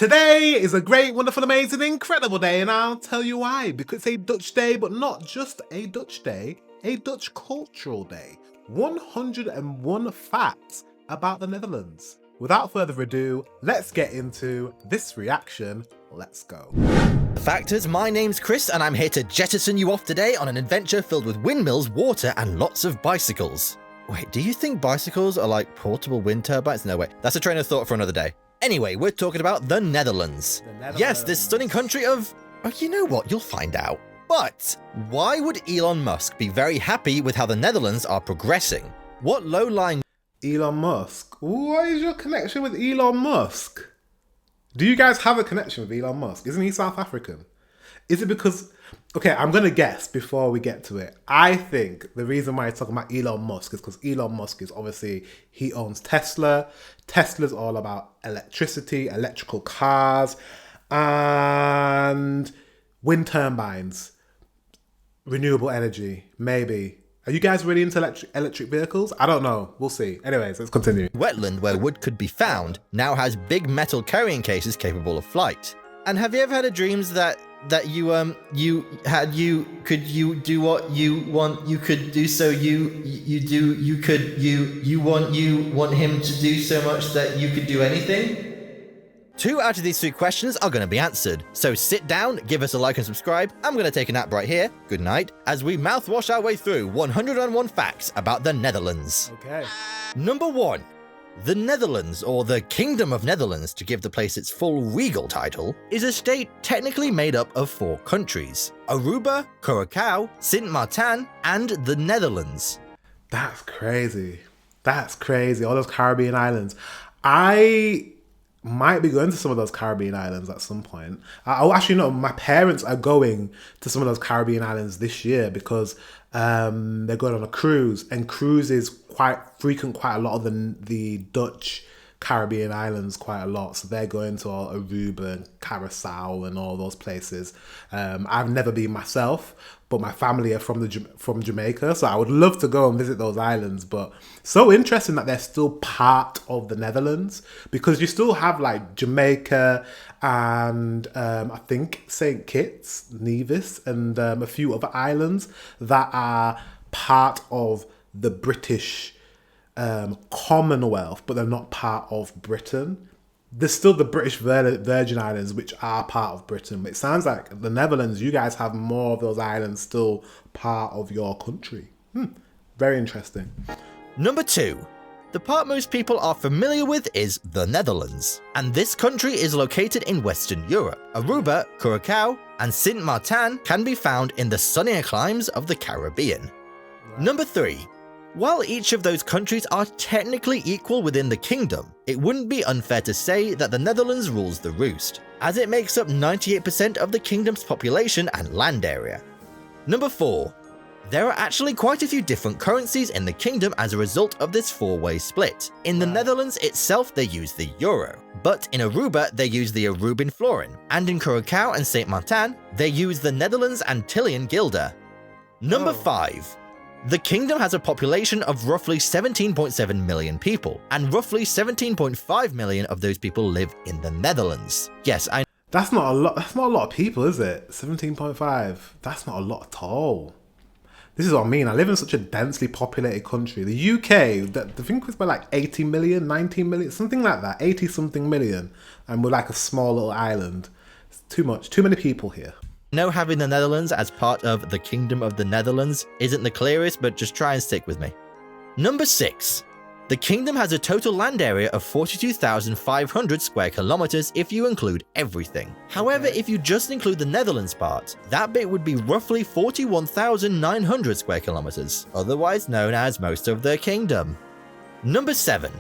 Today is a great, wonderful, amazing, incredible day, and I'll tell you why. Because it's a Dutch day, but not just a Dutch day, a Dutch cultural day. 101 facts about the Netherlands. Without further ado, let's get into this reaction. Let's go. Factors, my name's Chris and I'm here to jettison you off today on an adventure filled with windmills, water and lots of bicycles. Wait, do you think bicycles are like portable wind turbines? No way, that's a train of thought for another day. Anyway, we're talking about the Netherlands. Yes, this stunning country of... Oh, you know what, you'll find out. But why would Elon Musk be very happy with how the Netherlands are progressing? What low-lying... Elon Musk? What is your connection with Elon Musk? Do you guys have a connection with Elon Musk? Isn't he South African? Is it because... Okay, I'm going to guess before we get to it. I think the reason why he's talking about Elon Musk is because Elon Musk is obviously, he owns Tesla. Tesla's all about electricity, electrical cars, and wind turbines, renewable energy, maybe. Are you guys really into electric vehicles? I don't know. We'll see. Anyways, let's continue. Wetland where wood could be found now has big metal carrying cases capable of flight. And have you ever had a dreams that you could do what you want, you could do so you want him to do so much that you could do anything? 2 out of these 3 questions are going to be answered, so sit down, give us a like and subscribe. I'm going to take a nap right here, good night, as we mouthwash our way through 101 facts about the Netherlands. Okay. Number 1. The Netherlands, or the Kingdom of Netherlands to give the place its full regal title, is a state technically made up of 4 countries: Aruba, Curaçao, Sint Maarten, and the Netherlands. That's crazy. That's crazy. All those Caribbean islands. I might be going to some of those Caribbean islands at some point. Actually, no, my parents are going to some of those Caribbean islands this year because they're going on a cruise, and cruises quite frequent quite a lot of the Dutch Caribbean islands quite a lot. So they're going to all Aruba and Curaçao and all those places. I've never been myself, but my family are from Jamaica, so I would love to go and visit those islands. But so interesting that they're still part of the Netherlands, because you still have like Jamaica and I think St. Kitts, Nevis, and a few other islands that are part of the British Commonwealth, but they're not part of Britain. There's still the British Virgin Islands, which are part of Britain. But it sounds like the Netherlands, you guys have more of those islands still part of your country. Very interesting. Number 2. The part most people are familiar with is the Netherlands, and this country is located in Western Europe. Aruba, Curaçao, and Sint Maarten can be found in the sunnier climes of the Caribbean. Right. Number 3. While each of those countries are technically equal within the kingdom, it wouldn't be unfair to say that the Netherlands rules the roost, as it makes up 98% of the kingdom's population and land area. Number 4. There are actually quite a few different currencies in the kingdom as a result of this 4-way split. In the Netherlands itself they use the euro, but in Aruba they use the Aruban florin, and in Curaçao and Sint Maarten they use the Netherlands Antillean guilder. Number 5. The kingdom has a population of roughly 17.7 million people, and roughly 17.5 million of those people live in the Netherlands. Yes, That's not a lot. That's not a lot of people, is it? 17.5. That's not a lot at all. This is what I mean. I live in such a densely populated country. The UK, I think it's by like 80 million, 19 million, something like that. 80 something million. And we're like a small little island. It's too much. Too many people here. know having the Netherlands as part of the Kingdom of the Netherlands isn't the clearest, but just try and stick with me. Number 6. The kingdom has a total land area of 42,500 square kilometers if you include everything. However, if you just include the Netherlands part, that bit would be roughly 41,900 square kilometers, otherwise known as most of the kingdom. Number 7.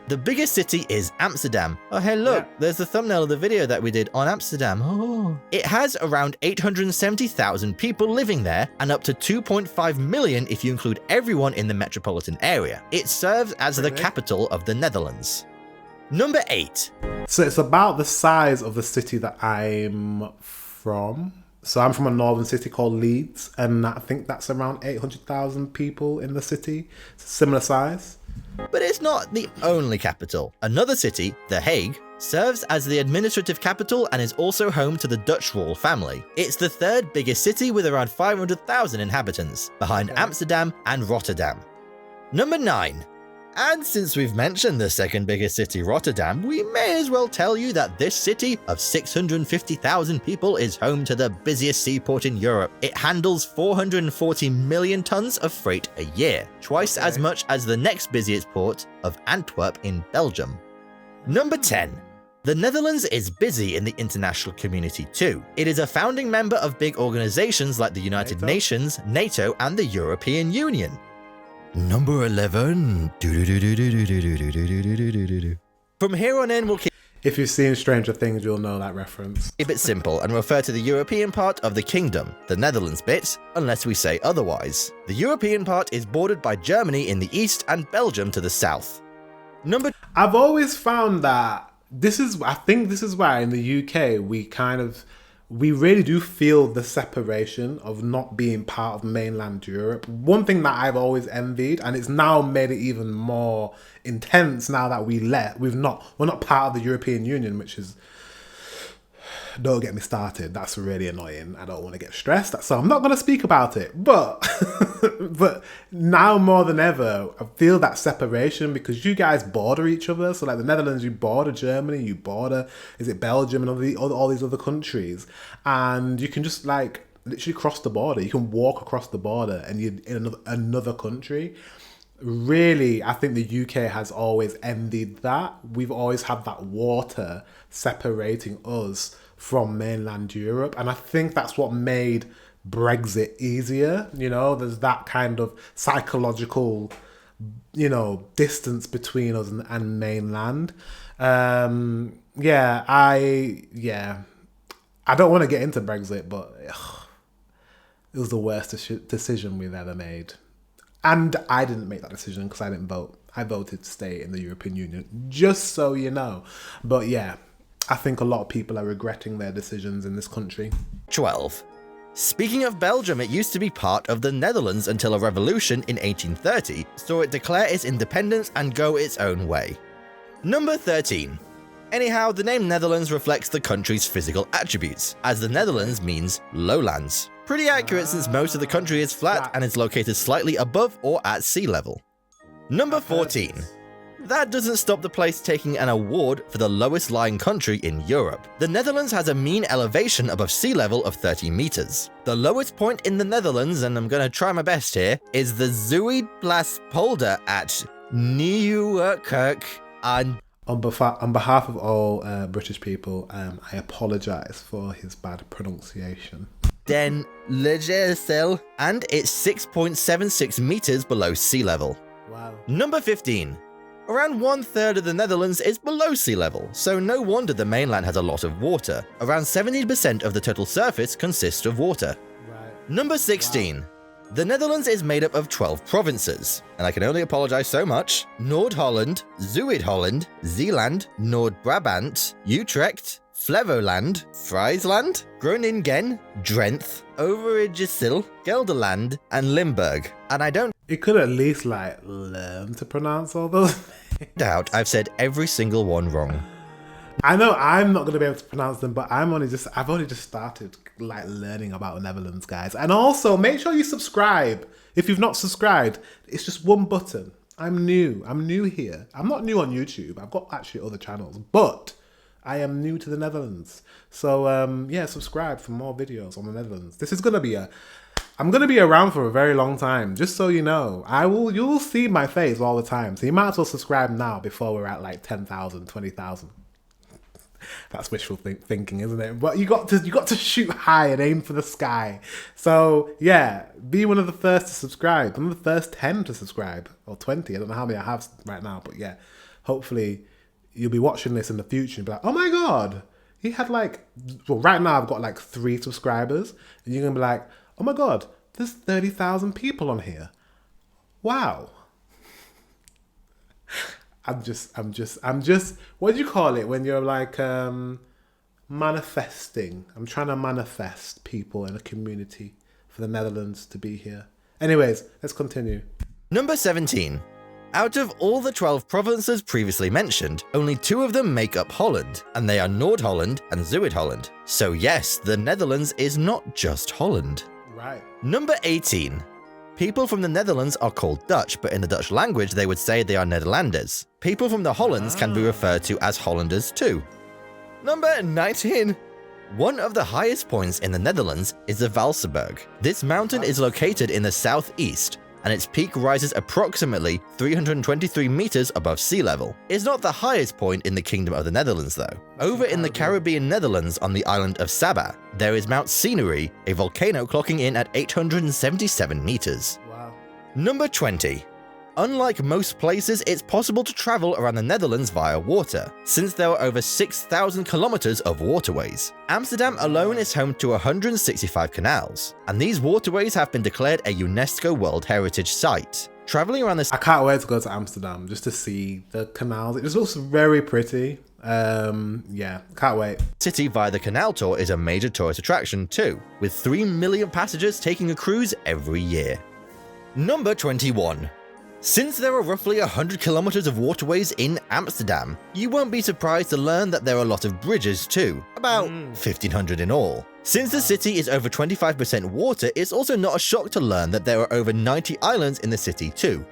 The biggest city is Amsterdam. Oh hey look, there's the thumbnail of the video that we did on Amsterdam. Oh. It has around 870,000 people living there and up to 2.5 million if you include everyone in the metropolitan area. It serves as the capital of the Netherlands. Number 8. So it's about the size of the city that I'm from. So I'm from a northern city called Leeds, and I think that's around 800,000 people in the city. It's a similar size. But it's not the only capital. Another city, The Hague, serves as the administrative capital and is also home to the Dutch royal family. It's the third biggest city with around 500,000 inhabitants, behind Amsterdam and Rotterdam. Number 9. And since we've mentioned the second biggest city, Rotterdam, we may as well tell you that this city of 650,000 people is home to the busiest seaport in Europe. It handles 440 million tons of freight a year, twice as much as the next busiest port of Antwerp in Belgium. Number 10. The Netherlands is busy in the international community too. It is a founding member of big organizations like the United Nations, NATO, and the European Union. Number 11. From here on in, we'll keep If you've seen Stranger Things, you'll know that reference. it simple and refer to the European part of the kingdom, the Netherlands bit, unless we say otherwise. The European part is bordered by Germany in the east and Belgium to the south. I've always found that I think this is why in the UK we really do feel the separation of not being part of mainland Europe. One thing that I've always envied, and it's now made it even more intense now that we're not part of the European Union, which is, don't get me started. That's really annoying. I don't want to get stressed, so I'm not going to speak about it. But but now more than ever, I feel that separation because you guys border each other. So like the Netherlands, you border Germany, you border, is it Belgium and all these other countries, and you can just like literally cross the border. You can walk across the border and you're in another country. Really, I think the UK has always envied that. We've always had that water separating us from mainland Europe, and I think that's what made Brexit easier. You know, there's that kind of psychological, distance between us and mainland. I don't want to get into Brexit, but it was the worst decision we've ever made. And I didn't make that decision because I didn't vote. I voted to stay in the European Union, just so you know. But yeah, I think a lot of people are regretting their decisions in this country. 12. Speaking of Belgium, it used to be part of the Netherlands until a revolution in 1830 saw it declare its independence and go its own way. Number 13. Anyhow, the name Netherlands reflects the country's physical attributes, as the Netherlands means lowlands. Pretty accurate since most of the country is flat and is located slightly above or at sea level. Number 14. That doesn't stop the place taking an award for the lowest lying country in Europe. The Netherlands has a mean elevation above sea level of 30 meters. The lowest point in the Netherlands, and I'm gonna try my best here, is the Zuidplaspolder at Nieuwerkerk aan. On behalf of all British people, I apologise for his bad pronunciation. Den Legersel, and it's 6.76 meters below sea level. Wow. Number 15. Around 1/3 of the Netherlands is below sea level, so no wonder the mainland has a lot of water. Around 70% of the total surface consists of water. Right. Number 16. Wow. The Netherlands is made up of 12 provinces, and I can only apologise so much. Noord-Holland, Zuid-Holland, Zeeland, Noord-Brabant, Utrecht, Flevoland, Friesland, Groningen, Drenthe, Overijssel, Gelderland, and Limburg. And I don't You could at least learn to pronounce all those doubt I've said every single one wrong. I know I'm not going to be able to pronounce them, but I've only just started learning about the Netherlands, guys. And also make sure you subscribe. If you've not subscribed, it's just one button. I'm new here. I'm not new on YouTube. I've got actually other channels, but I am new to the Netherlands. So subscribe for more videos on the Netherlands. I'm going to be around for a very long time, just so you know. You'll see my face all the time. So you might as well subscribe now before we're at 10,000, 20,000. That's wishful thinking, isn't it? But you got to shoot high and aim for the sky. So yeah, be one of the first to subscribe. One of the first 10 to subscribe, or 20. I don't know how many I have right now, but yeah, hopefully you'll be watching this in the future and be like, oh my god, he had right now I've got 3 subscribers, and you're gonna be like, oh my god, there's 30,000 people on here. Wow. I'm just, what do you call it when you're manifesting? I'm trying to manifest people in a community for the Netherlands to be here. Anyways, let's continue. Number 17. Out of all the 12 provinces previously mentioned, only 2 of them make up Holland, and they are Noord-Holland and Zuid-Holland. So yes, the Netherlands is not just Holland. Right. Number 18. People from the Netherlands are called Dutch, but in the Dutch language they would say they are Nederlanders. People from the Hollands can be referred to as Hollanders too. Number 19. One of the highest points in the Netherlands is the Valsenberg. This mountain is located in the southeast, and its peak rises approximately 323 meters above sea level. It's not the highest point in the Kingdom of the Netherlands though. Over in the Caribbean Netherlands on the island of Saba, there is Mount Scenery, a volcano clocking in at 877 meters. Wow. Number 20. Unlike most places, it's possible to travel around the Netherlands via water, since there are over 6,000 kilometers of waterways. Amsterdam alone is home to 165 canals, and these waterways have been declared a UNESCO World Heritage Site. Traveling around this I can't wait to go to Amsterdam just to see the canals. It just looks very pretty. Yeah, can't wait. city via the canal tour is a major tourist attraction too, with 3 million passengers taking a cruise every year. Number 21. Since there are roughly 100 kilometers of waterways in Amsterdam, you won't be surprised to learn that there are a lot of bridges too, about 1,500 in all. Since the city is over 25% water, it's also not a shock to learn that there are over 90 islands in the city too.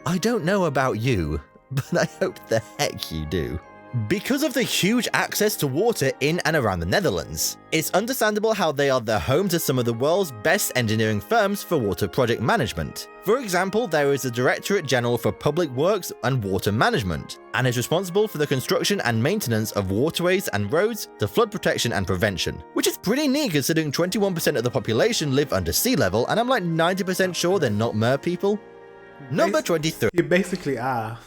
I don't know about you, but I hope the heck you do. Because of the huge access to water in and around the Netherlands, it's understandable how they are the home to some of the world's best engineering firms for water project management. For example, there is the Directorate General for Public Works and Water Management, and is responsible for the construction and maintenance of waterways and roads to flood protection and prevention, which is pretty neat considering 21% of the population live under sea level, and I'm like 90% sure they're not mer people. Number 23. You basically are.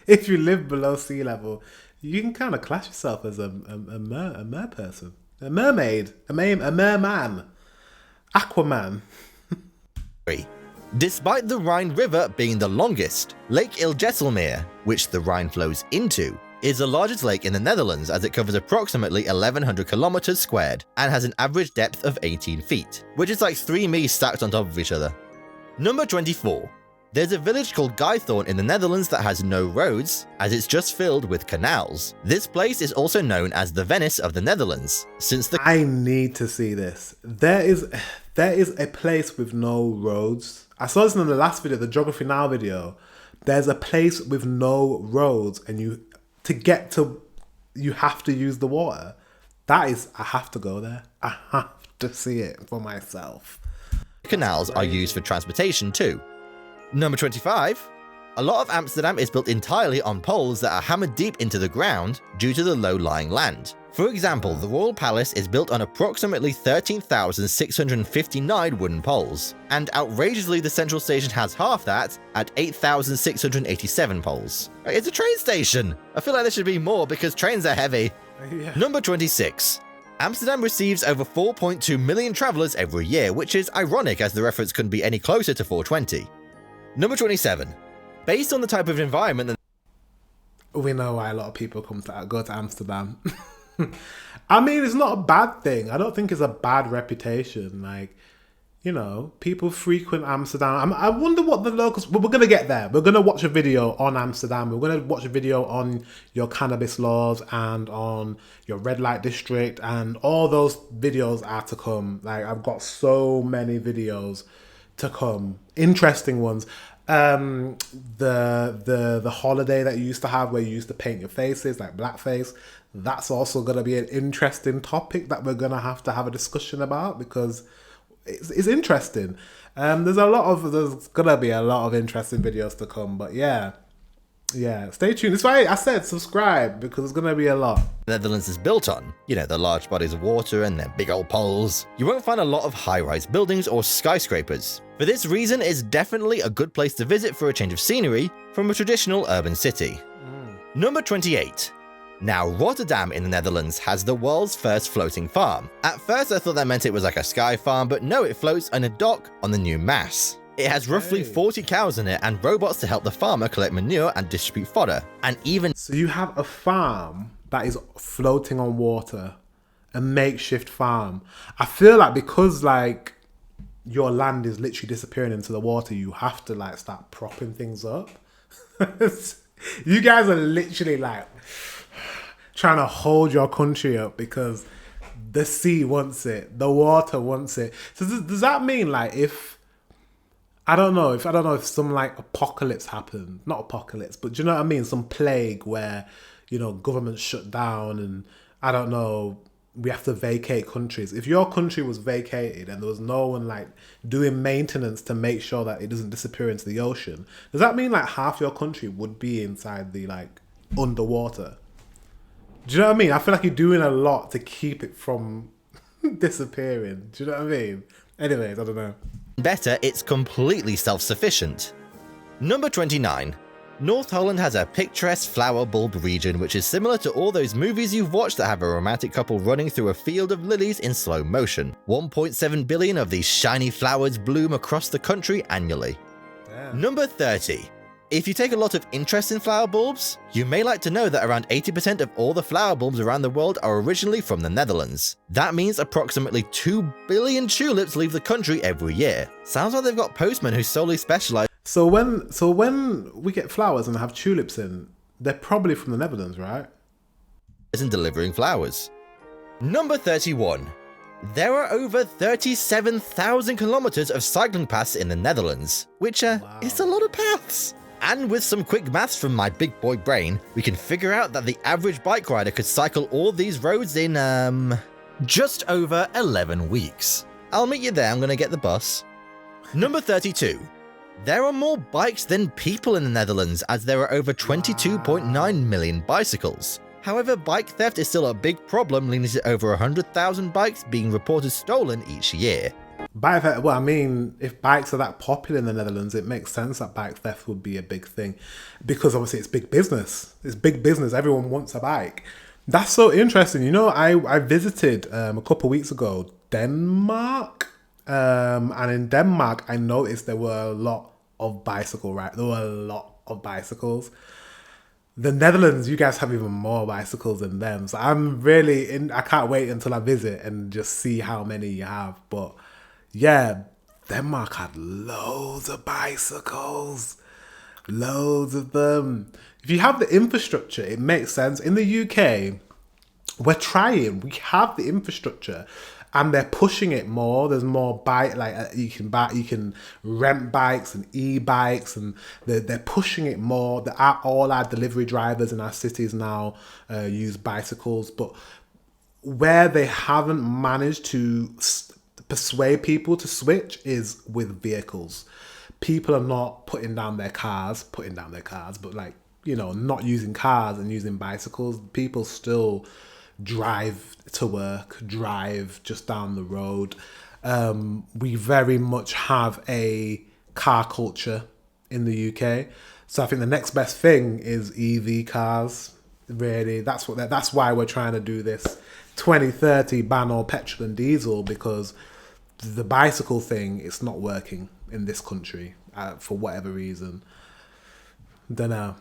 if you live below sea level, you can kind of class yourself as a mer person, a mermaid, a merman, Aquaman. Despite the Rhine River being the longest, Lake Ilgeselmeer, which the Rhine flows into, is the largest lake in the Netherlands as it covers approximately 1,100 kilometers squared and has an average depth of 18 feet, which is like 3 me stacked on top of each other. Number 24. There's a village called Guythorn in the Netherlands that has no roads, as it's just filled with canals. This place is also known as the Venice of the Netherlands, since the— I need to see this. There is a place with no roads. I saw this in the last video, the Geography Now video. There's a place with no roads, and you have to use the water. I have to go there. I have to see it for myself. canals are used for transportation too. Number 25. A lot of Amsterdam is built entirely on poles that are hammered deep into the ground due to the low-lying land. For example, the Royal Palace is built on approximately 13,659 wooden poles, and outrageously the Central Station has half that at 8,687 poles. It's a train station! I feel like there should be more because trains are heavy. Yeah. Number 26. Amsterdam receives over 4.2 million travelers every year, which is ironic as the reference couldn't be any closer to 420. Number 27. Based on the type of environment that— We know why a lot of people go to Amsterdam. I mean, it's not a bad thing. I don't think it's a bad reputation. Like, you know, people frequent Amsterdam. I wonder what the locals... We're going to get there. We're going to watch a video on Amsterdam. We're going to watch a video on your cannabis laws and on your red light district. And all those videos are to come. Like, I've got so many videos to come. Interesting ones. The holiday that you used to have where you used to paint your faces, like blackface, that's also going to be an interesting topic that we're going to have a discussion about because it's interesting. There's going to be a lot of interesting videos to come, but yeah, stay tuned. That's why I said subscribe, because there's going to be a lot. the Netherlands is built on, you know, the large bodies of water and their big old poles. You won't find a lot of high-rise buildings or skyscrapers. For this reason, it's definitely a good place to visit for a change of scenery from a traditional urban city. Number 28. Now, Rotterdam in the Netherlands has the world's first floating farm. At first I thought that meant it was like a sky farm, but no, it floats on a dock on the New Maas. It has roughly 40 cows in it and robots to help the farmer collect manure and distribute fodder. And even— So you have a farm that is floating on water, a makeshift farm. I feel like because like your land is literally disappearing into the water, you have to like start propping things up. You guys are literally like trying to hold your country up because the sea wants it, the water wants it. So does that mean like if I don't know if some like apocalypse happened, not apocalypse, but do you know what I mean? Some plague where, you know, governments shut down and I don't know, we have to vacate countries. If your country was vacated and there was no one like doing maintenance to make sure that it doesn't disappear into the ocean, does that mean like half your country would be inside the like underwater? Do you know what I mean? I feel like you're doing a lot to keep it from disappearing. Do you know what I mean? Anyways, I don't know. Better, it's completely self-sufficient. Number 29. North Holland has a picturesque flower bulb region which is similar to all those movies you've watched that have a romantic couple running through a field of lilies in slow motion. 1.7 billion of these shiny flowers bloom across the country annually. Damn. Number 30. If you take a lot of interest in flower bulbs, you may like to know that around 80% of all the flower bulbs around the world are originally from the Netherlands. That means approximately 2 billion tulips leave the country every year. Sounds like they've got postmen who solely specialize. So when we get flowers and have tulips in, they're probably from the Netherlands, right? In delivering flowers. Number 31. There are over 37,000 kilometers of cycling paths in the Netherlands, which is a lot of paths. And with some quick maths from my big boy brain, we can figure out that the average bike rider could cycle all these roads in, just over 11 weeks. I'll meet you there, I'm gonna get the bus. Number 32. There are more bikes than people in the Netherlands, as there are over 22.9 million bicycles. However, bike theft is still a big problem, leading to over 100,000 bikes being reported stolen each year. Bike theft, well, I mean, if bikes are that popular in the Netherlands, it makes sense that bike theft would be a big thing. Because obviously it's big business. It's big business. Everyone wants a bike. That's so interesting. You know, I visited a couple of weeks ago Denmark. And in Denmark, I noticed there were a lot of bicycle rides. There were a lot of bicycles. The Netherlands, you guys have even more bicycles than them. So I'm really I can't wait until I visit and just see how many you have. But yeah, Denmark had loads of bicycles. Loads of them. If you have the infrastructure, it makes sense. In the UK, we have the infrastructure. And they're pushing it more. There's more you can rent bikes and e-bikes, and they're pushing it more. All our delivery drivers in our cities now use bicycles, but where they haven't managed to persuade people to switch is with vehicles. People are not putting down their cars, but like, you know, not using cars and using bicycles. People still drive to work, drive just down the road. We very much have a car culture in the UK. So I think the next best thing is EV cars. Really, that's why we're trying to do this 2030 ban all petrol and diesel, because the bicycle thing, it's not working in this country for whatever reason. Don't know.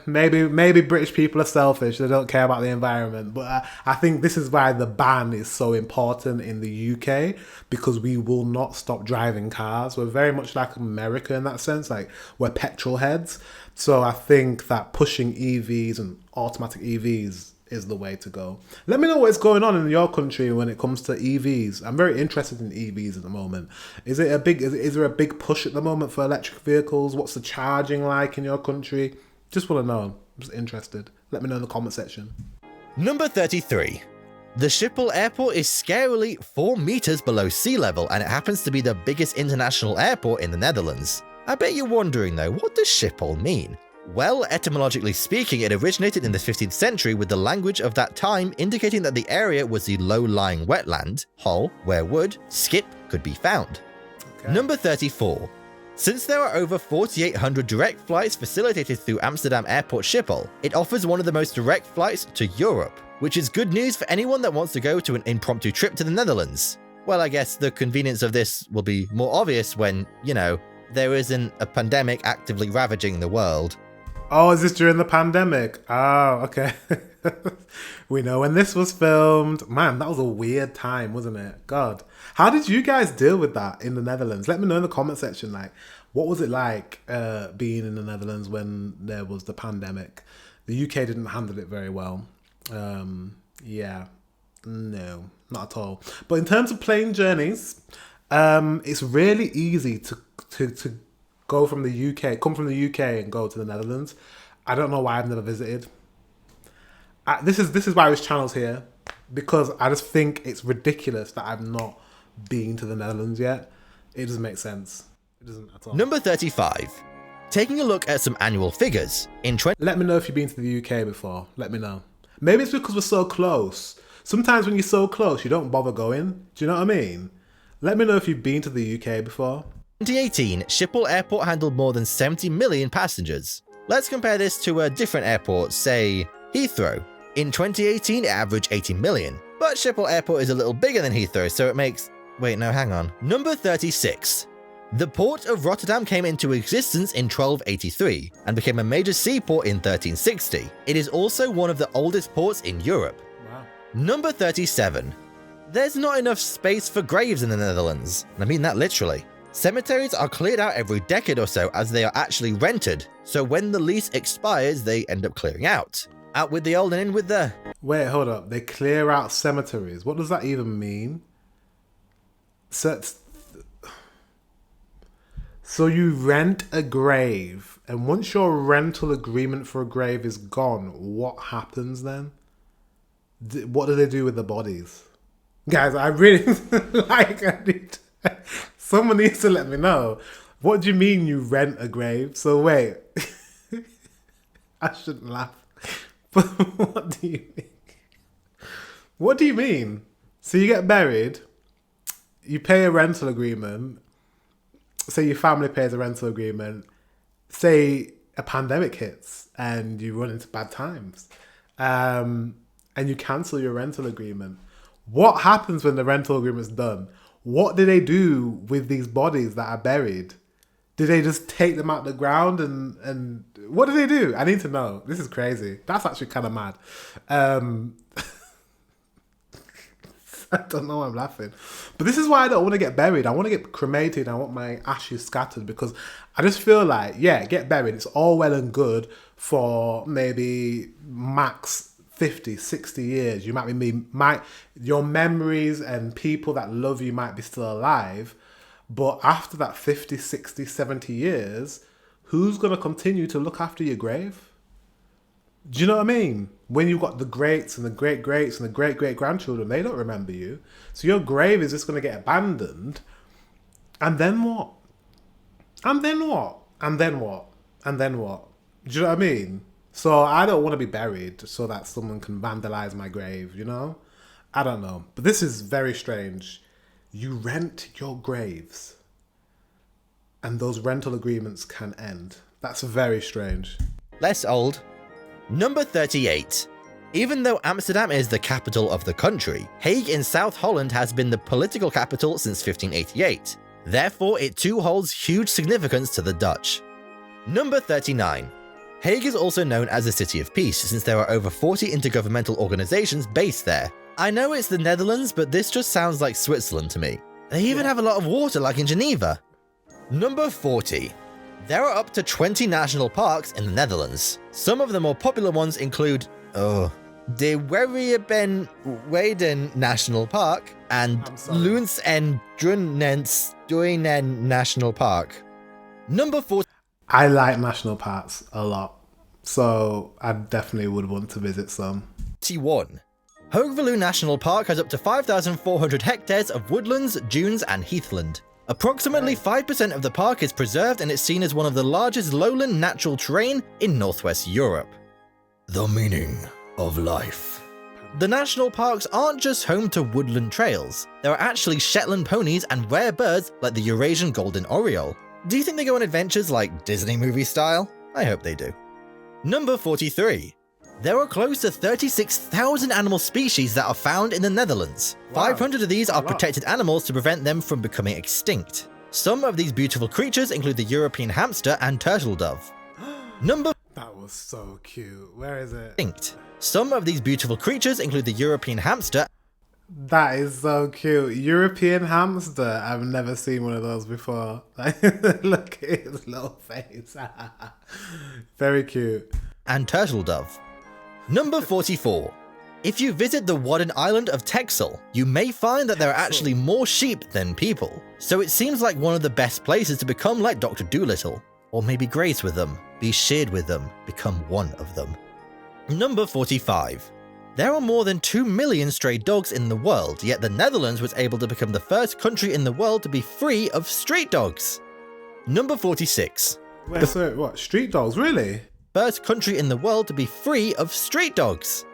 Maybe British people are selfish. They don't care about the environment. But I think this is why the ban is so important in the UK, because we will not stop driving cars. We're very much like America in that sense. Like, we're petrol heads. So I think that pushing EVs and automatic EVs is the way to go. Let me know what's going on in your country when it comes to EVs. I'm very interested in EVs at the moment. Is there a big push at the moment for electric vehicles? What's the charging like in your country? Just want to know. I'm just interested. Let me know in the comment section. Number 33. The Schiphol airport is scarily 4 meters below sea level, and it happens to be the biggest international airport in the Netherlands. I bet you're wondering though, what does Schiphol mean? Well, etymologically speaking, it originated in the 15th century with the language of that time indicating that the area was the low-lying wetland, hol, where wood, skip could be found. Okay. Number 34. Since there are over 4,800 direct flights facilitated through Amsterdam Airport Schiphol, it offers one of the most direct flights to Europe, which is good news for anyone that wants to go to an impromptu trip to the Netherlands. Well, I guess the convenience of this will be more obvious when, you know, there isn't a pandemic actively ravaging the world. Oh, is this during the pandemic? Oh, okay. We know when this was filmed. Man, that was a weird time, wasn't it? God. How did you guys deal with that in the Netherlands? Let me know in the comment section, like, what was it like being in the Netherlands when there was the pandemic? The UK didn't handle it very well. Yeah, no, not at all. But in terms of plane journeys, it's really easy to go from the UK, come from the UK and go to the Netherlands. I don't know why I've never visited. This is why this channel's here, because I just think it's ridiculous that I've not been to the Netherlands yet. It doesn't make sense. It doesn't at all. Number 35. Taking a look at some annual figures. Let me know if you've been to the UK before. Let me know. Maybe it's because we're so close. Sometimes when you're so close, you don't bother going. Do you know what I mean? Let me know if you've been to the UK before. 2018, Schiphol Airport handled more than 70 million passengers. Let's compare this to a different airport, say Heathrow. In 2018, it averaged 80 million. But Schiphol Airport is a little bigger than Heathrow, so it makes... Wait, no, hang on. Number 36. The port of Rotterdam came into existence in 1283 and became a major seaport in 1360. It is also one of the oldest ports in Europe. Wow. Number 37. There's not enough space for graves in the Netherlands. I mean that literally. Cemeteries are cleared out every decade or so as they are actually rented, so when the lease expires, they end up clearing out. Out with the old and in with the... Wait, hold up. They clear out cemeteries. What does that even mean? So you rent a grave, and once your rental agreement for a grave is gone, what happens then? What do they do with the bodies? Guys, I really someone needs to let me know. What do you mean you rent a grave? So wait, I shouldn't laugh. But what do you mean? What do you mean? So you get buried, you pay a rental agreement, say your family pays a rental agreement, say a pandemic hits and you run into bad times, and you cancel your rental agreement. What happens when the rental agreement's done? What do they do with these bodies that are buried? Do they just take them out the ground and what do they do? I need to know. This is crazy. That's actually kind of mad. I don't know why I'm laughing. But this is why I don't want to get buried. I want to get cremated. I want my ashes scattered because I just feel like, yeah, get buried. It's all well and good for maybe max 50, 60 years. You your memories and people that love you might be still alive. But after that 50, 60, 70 years, who's going to continue to look after your grave? Do you know what I mean? When you've got the greats and the great-greats and the great-great-grandchildren, they don't remember you. So your grave is just going to get abandoned. And then what? And then what? And then what? And then what? Do you know what I mean? So I don't want to be buried so that someone can vandalize my grave, you know? I don't know. But this is very strange. You rent your graves and those rental agreements can end. That's very strange. Less old. Number 38. Even though Amsterdam is the capital of the country, Hague in South Holland has been the political capital since 1588. Therefore, it too holds huge significance to the Dutch. Number 39. Hague is also known as the City of Peace since there are over 40 intergovernmental organizations based there. I know it's the Netherlands, but this just sounds like Switzerland to me. They even have a lot of water like in Geneva. Number 40. There are up to 20 national parks in the Netherlands. Some of the more popular ones include, De Werriebenweiden National Park and Loens en Drunen National Park. Number 40. I like national parks a lot, so I definitely would want to visit some. 41. Hoogvelu National Park has up to 5,400 hectares of woodlands, dunes and heathland. Approximately 5% of the park is preserved and it's seen as one of the largest lowland natural terrain in northwest Europe. The meaning of life. The national parks aren't just home to woodland trails. There are actually Shetland ponies and rare birds like the Eurasian golden oriole. Do you think they go on adventures like Disney movie style? I hope they do. Number 43. There are close to 36,000 animal species that are found in the Netherlands. Wow, 500 of these are protected animals to prevent them from becoming extinct. Some of these beautiful creatures include the European hamster and turtle dove. Number... That was so cute. Where is it? extinct. Some of these beautiful creatures include the European hamster. That is so cute. European hamster. I've never seen one of those before. Look at his little face. Very cute. And turtle dove. Number 44. If you visit the Wadden Island of Texel, you may find that there are actually more sheep than people. So it seems like one of the best places to become like Dr. Dolittle. Or maybe graze with them, be shared with them, become one of them. Number 45. There are more than 2 million stray dogs in the world, yet the Netherlands was able to become the first country in the world to be free of street dogs. Number 46. Wait, so what? Street dogs? Really? First country in the world to be free of street dogs.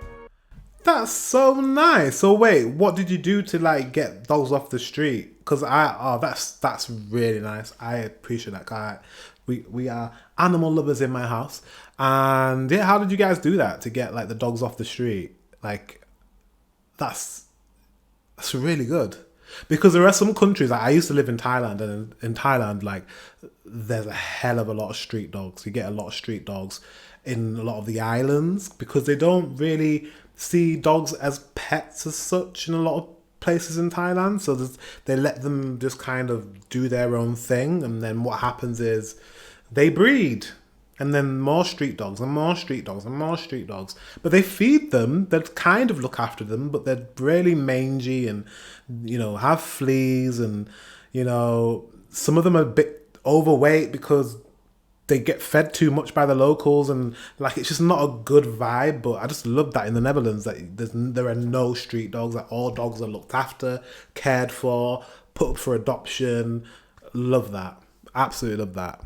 That's so nice. So wait, what did you do to like get dogs off the street? Because that's really nice. I appreciate that guy. We are animal lovers in my house, and yeah, how did you guys do that to get like the dogs off the street? Like, that's really good. Because there are some countries, like I used to live in Thailand, and in Thailand, like, there's a hell of a lot of street dogs. You get a lot of street dogs in a lot of the islands because they don't really see dogs as pets as such in a lot of places in Thailand. So they let them just kind of do their own thing, and then what happens is they breed. And then more street dogs and more street dogs and more street dogs. But they feed them, they kind of look after them, but they're really mangy and, you know, have fleas and, you know, some of them are a bit overweight because they get fed too much by the locals and like it's just not a good vibe. But I just love that in the Netherlands that there are no street dogs, that all dogs are looked after, cared for, put up for adoption. Love that. Absolutely love that.